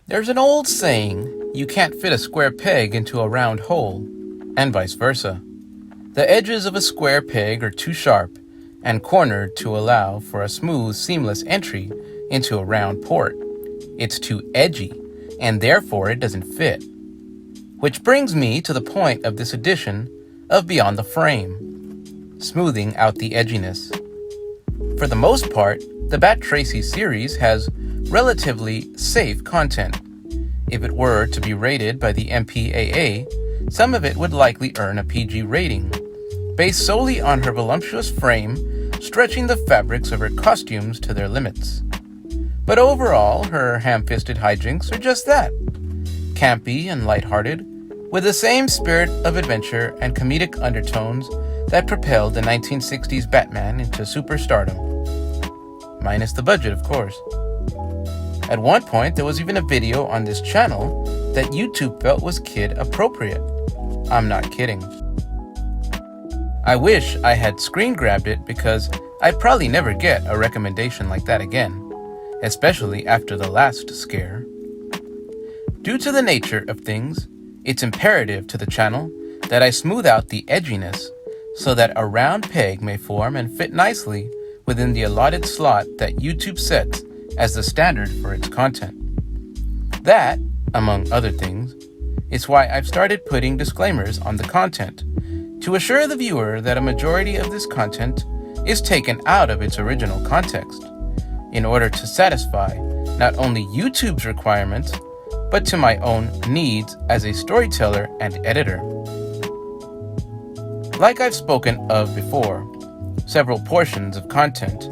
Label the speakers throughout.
Speaker 1: There's an old saying, you can't fit a square peg into a round hole, and vice versa. The edges of a square peg are too sharp and cornered to allow for a smooth, seamless entry into a round port. It's too edgy, and therefore it doesn't fit. Which brings me to the point of this edition of Beyond the Frame, smoothing out the edginess. For the most part, the Bat Tracy series has relatively safe content. If it were to be rated by the MPAA, some of it would likely earn a PG rating, based solely on her voluptuous frame stretching the fabrics of her costumes to their limits. But overall, her ham-fisted hijinks are just that, campy and lighthearted, with the same spirit of adventure and comedic undertones that propelled the 1960s Batman into superstardom. Minus the budget, of course. At one point, there was even a video on this channel that YouTube felt was kid-appropriate. I'm not kidding. I wish I had screen grabbed it because I'd probably never get a recommendation like that again, especially after the last scare. Due to the nature of things, it's imperative to the channel that I smooth out the edginess so that a round peg may form and fit nicely within the allotted slot that YouTube sets as the standard for its content. That, among other things, is why I've started putting disclaimers on the content to assure the viewer that a majority of this content is taken out of its original context in order to satisfy not only YouTube's requirements, but to my own needs as a storyteller and editor. Like I've spoken of before, several portions of content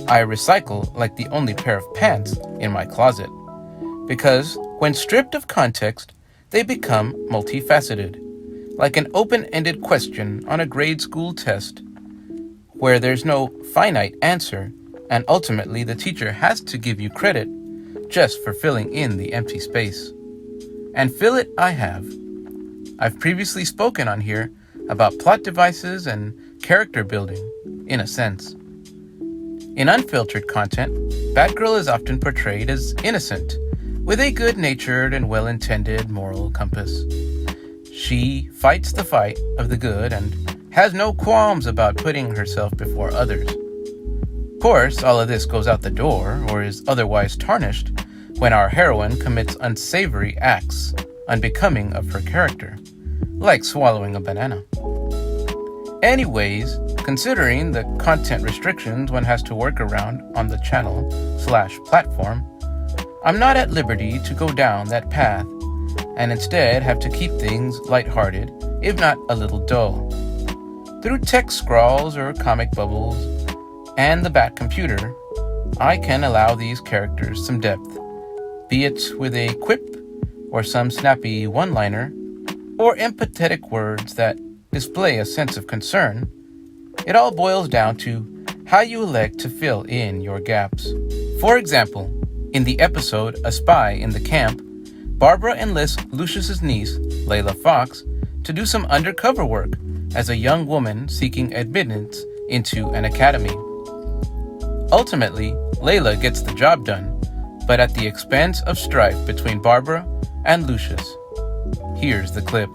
Speaker 1: I recycle like the only pair of pants in my closet, because when stripped of context, they become multifaceted, like an open-ended question on a grade school test, where there's no finite answer, and ultimately the teacher has to give you credit just for filling in the empty space. And fill it I have. I've previously spoken on here about plot devices and character building, in a sense. In unfiltered content, Batgirl is often portrayed as innocent, with a good-natured and well-intended moral compass. She fights the fight of the good and has no qualms about putting herself before others. Of course, all of this goes out the door or is otherwise tarnished when our heroine commits unsavory acts unbecoming of her character, like swallowing a banana. Anyways, considering the content restrictions one has to work around on the channel/platform, I'm not at liberty to go down that path and instead have to keep things lighthearted, if not a little dull. Through text scrawls or comic bubbles and the Bat computer, I can allow these characters some depth, be it with a quip or some snappy one-liner or empathetic words that display a sense of concern. It all boils down to how you elect to fill in your gaps. For example, in the episode A Spy in the Camp, Barbara enlists Lucius's niece, Layla Fox, to do some undercover work as a young woman seeking admittance into an academy. Ultimately, Layla gets the job done, but at the expense of strife between Barbara and Lucius. Here's the clip.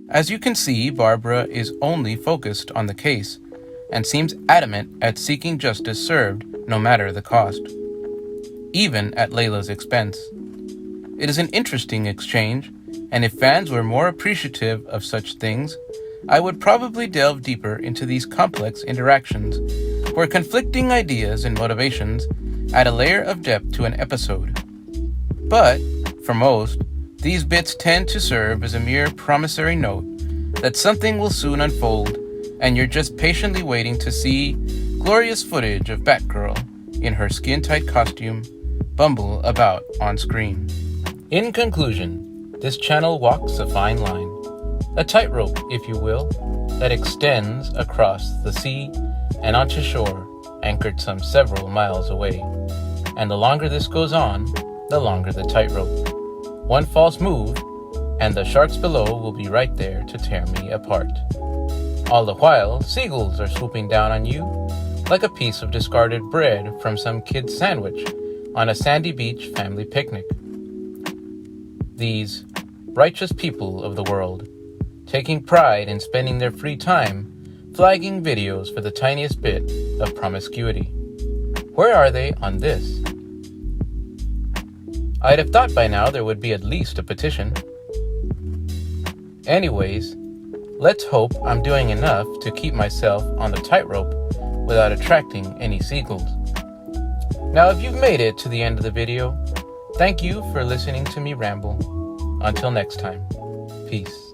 Speaker 1: As you can see, Barbara is only focused on the case and seems adamant at seeking justice served no matter the cost, even at Layla's expense. It is an interesting exchange, and if fans were more appreciative of such things, I would probably delve deeper into these complex interactions where conflicting ideas and motivations add a layer of depth to an episode. But, for most, these bits tend to serve as a mere promissory note that something will soon unfold, and you're just patiently waiting to see glorious footage of Batgirl in her skin-tight costume bumble about on screen. In conclusion, this channel walks a fine line, a tightrope, if you will, that extends across the sea and onto shore anchored some several miles away. And the longer this goes on, the longer the tightrope. One false move, and the sharks below will be right there to tear me apart. All the while, seagulls are swooping down on you like a piece of discarded bread from some kid's sandwich on a sandy beach family picnic. These righteous people of the world, taking pride in spending their free time flagging videos for the tiniest bit of promiscuity. Where are they on this? I'd have thought by now there would be at least a petition. Anyways, let's hope I'm doing enough to keep myself on the tightrope without attracting any seagulls. Now, if you've made it to the end of the video, thank you for listening to me ramble. Until next time, peace.